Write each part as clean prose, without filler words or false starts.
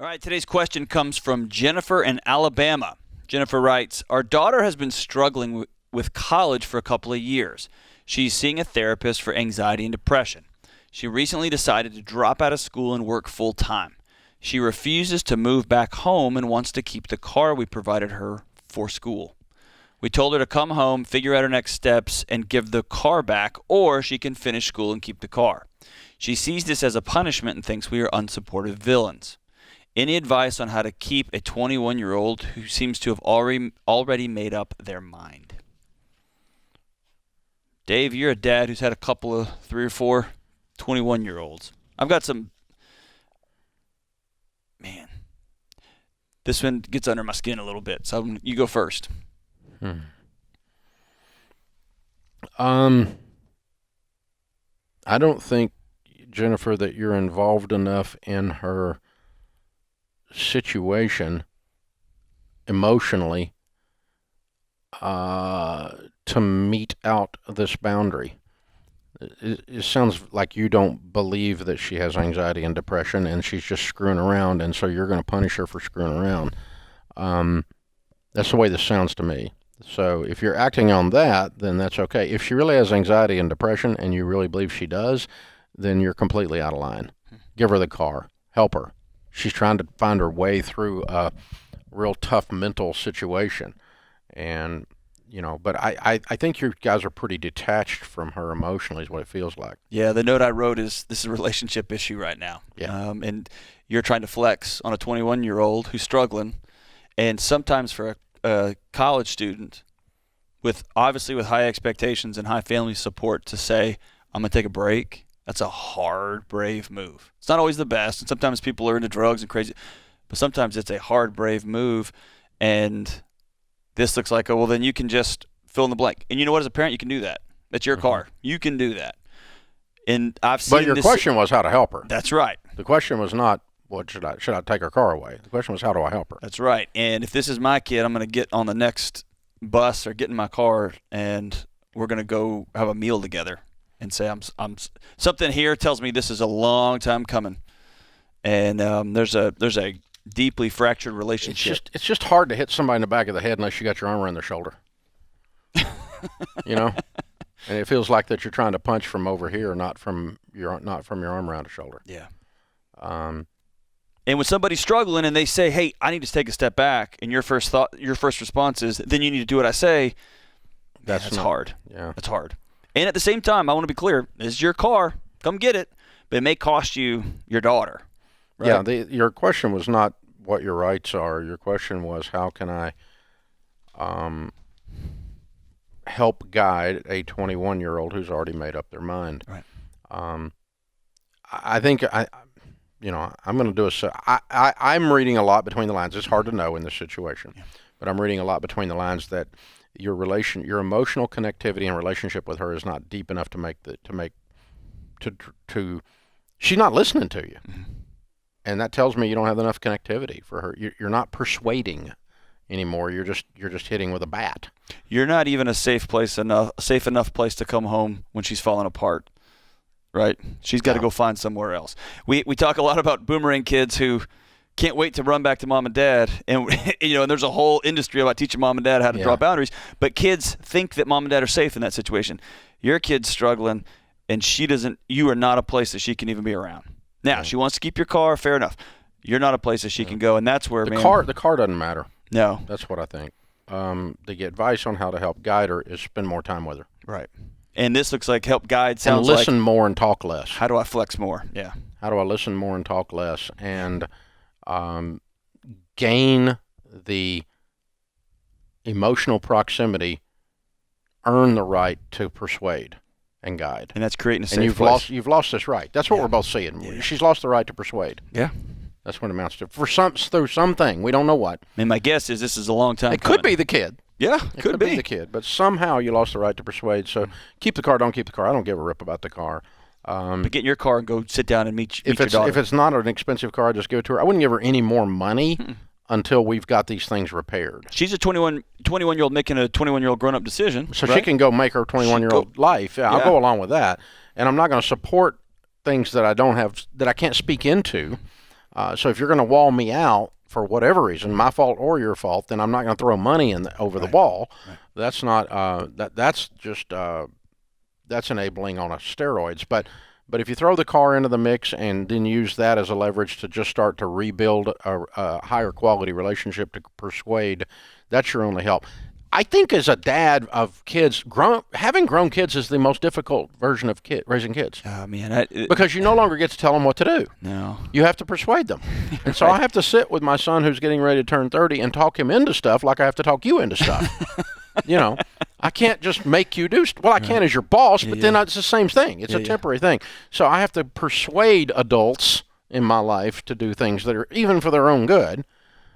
All right, today's question comes from Jennifer in Alabama. Jennifer writes, our daughter has been struggling with college for a couple of years. She's seeing a therapist for anxiety and depression. She recently decided to drop out of school and work full-time. She refuses to move back home and wants to keep the car we provided her for school. We told her to come home, figure out her next steps, and give the car back, or she can finish school and keep the car. She sees this as a punishment and thinks we are unsupportive villains. Any advice on how to keep a 21-year-old who seems to have already made up their mind? Dave, you're a dad who's had a couple of 3 or 4 21-year-olds. I've got some... Man, this one gets under my skin a little bit, so you go first. I don't think, Jennifer, that you're involved enough in her situation emotionally to meet out this boundary. It sounds like you don't believe that she has anxiety and depression and she's just screwing around, and so you're going to punish her for screwing around. That's the way this sounds to me. So if you're acting on that, then that's okay. If she really has anxiety and depression and you really believe she does, then you're completely out of line. Give her the car. Help her. She's trying to find her way through a real tough mental situation. And, but I think you guys are pretty detached from her emotionally is what it feels like. Yeah, the note I wrote is this is a relationship issue right now. Yeah. And you're trying to flex on a 21-year-old who's struggling. And sometimes for a college student with high expectations and high family support to say, I'm going to take a break, that's a hard, brave move. It's not always the best, and sometimes people are into drugs and crazy, but sometimes it's a hard, brave move, and this looks like, well, then you can just fill in the blank. And you know what? As a parent, you can do that. That's your car. You can do that. And I've seen But your question was how to help her. That's right. The question was not, should I take her car away? The question was, how do I help her? That's right. And if this is my kid, I'm going to get on the next bus or get in my car, and we're going to go have a meal together and say, I'm something here tells me this is a long time coming. And there's a deeply fractured relationship. It's just hard to hit somebody in the back of the head unless you got your arm around their shoulder. And it feels like that you're trying to punch from over here, not from your arm around the shoulder. Yeah. And when somebody's struggling and they say, hey, I need to take a step back, and your first response is, then you need to do what I say, that's hard. Yeah. That's hard. And at the same time, I want to be clear, this is your car. Come get it. But it may cost you your daughter. Right? Yeah, your question was not what your rights are. Your question was, how can I help guide a 21-year-old who's already made up their mind? Right. I think I'm going to do I'm reading a lot between the lines. It's hard to know in this situation, but I'm reading a lot between the lines that your emotional connectivity and relationship with her is not deep enough she's not listening to you. Mm-hmm. And that tells me you don't have enough connectivity for her. You're not persuading anymore. You're just hitting with a bat. You're not even a safe enough place to come home when she's falling apart. Right? She's got to go find somewhere else. We talk a lot about boomerang kids who can't wait to run back to mom and dad, and and there's a whole industry about teaching mom and dad how to draw boundaries. But kids think that mom and dad are safe in that situation. Your kid's struggling, and you are not a place that she can even be around. Now, she wants to keep your car, fair enough. You're not a place that she can go, and that's where the car doesn't matter. No. That's what I think. The advice on how to help guide her is spend more time with her. Right. And this looks like help guide sounds like... And listen more and talk less. How do I flex more? Yeah. How do I listen more and talk less? And gain the emotional proximity, earn the right to persuade and guide. And that's creating a safe place. You've lost this right. That's what we're both seeing. Yeah. She's lost the right to persuade. Yeah. That's what it amounts to. Through something. We don't know what. And my guess is this is a long time coming. Could be the kid. Yeah, it could be the kid. But somehow you lost the right to persuade. So keep the car, don't keep the car. I don't give a rip about the car. But get in your car and go sit down and meet your daughter. If it's not an expensive car, just give it to her. I wouldn't give her any more money until we've got these things repaired. She's a 21-year-old making a 21-year-old grown-up decision. So she can go make her 21-year-old life. Yeah, I'll go along with that. And I'm not going to support things that I don't have, that I can't speak into. So if you're going to wall me out for whatever reason, my fault or your fault, then I'm not going to throw money over the wall. Right. That's not that's just that's enabling on a steroids. But if you throw the car into the mix and then use that as a leverage to just start to rebuild a higher quality relationship to persuade, that's your only help. I think as a dad of kids, having grown kids is the most difficult version of raising kids. Oh, man. Because you no longer get to tell them what to do. No. You have to persuade them. And so I have to sit with my son who's getting ready to turn 30 and talk him into stuff like I have to talk you into stuff. I can't just make you do well, I can as your boss, but then it's the same thing. It's a temporary thing. So I have to persuade adults in my life to do things that are even for their own good,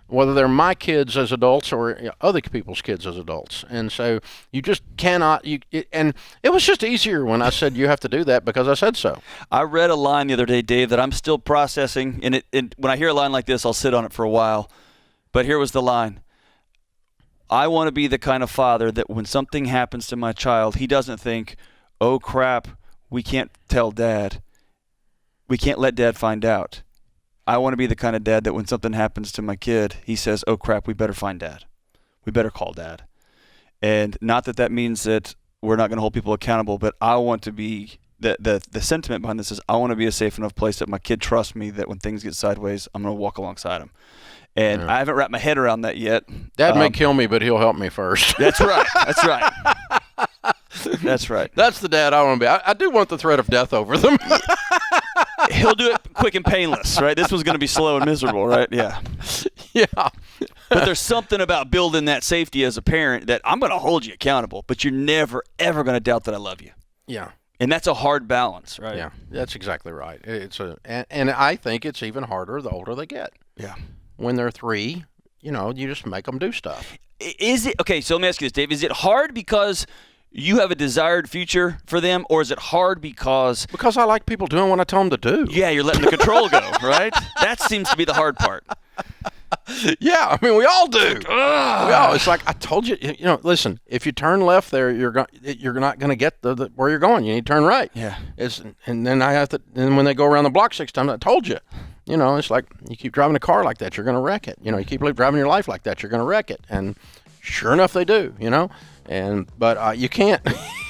whether they're my kids as adults or other people's kids as adults. And so you just cannot, and it was just easier when I said you have to do that because I said so. I read a line the other day, Dave, that I'm still processing, and when I hear a line like this, I'll sit on it for a while. But here was the line. I want to be the kind of father that when something happens to my child, he doesn't think, oh, crap, we can't tell Dad. We can't let Dad find out. I want to be the kind of dad that when something happens to my kid, he says, oh, crap, we better find Dad. We better call Dad. And not that means that we're not going to hold people accountable, but I want to be, the sentiment behind this is I want to be a safe enough place that my kid trusts me that when things get sideways, I'm going to walk alongside him. And I haven't wrapped my head around that yet. Dad may kill me, but he'll help me first. That's right. That's right. That's right. That's the dad I want to be. I do want the threat of death over them. He'll do it quick and painless, right? This one's going to be slow and miserable, right? Yeah. Yeah. But there's something about building that safety as a parent that I'm going to hold you accountable, but you're never, ever going to doubt that I love you. Yeah. And that's a hard balance, right? Yeah, that's exactly right. And I think it's even harder the older they get. Yeah. When they're 3, you just make them do stuff. Is it, okay, so let me ask you this, Dave. Is it hard because you have a desired future for them, or is it hard because... Because I like people doing what I tell them to do. Yeah, you're letting the control go, right? That seems to be the hard part. Yeah, I mean, we all do. It's like I told you. Listen. If you turn left there, you're not going to get where you're going. You need to turn right. Yeah. And then I have to. And when they go around the block 6 times, I told you. It's like you keep driving a car like that, you're going to wreck it. You keep driving your life like that, you're going to wreck it. And sure enough, they do. But you can't.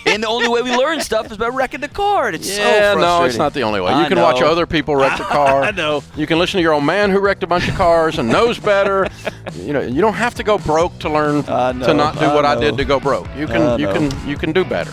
And the only way we learn stuff is by wrecking the car. It's so frustrating. No, it's not the only way. You can watch other people wreck the car. I know. You can listen to your old man who wrecked a bunch of cars and knows better. You don't have to go broke to learn to not do what I did to go broke. You can do better.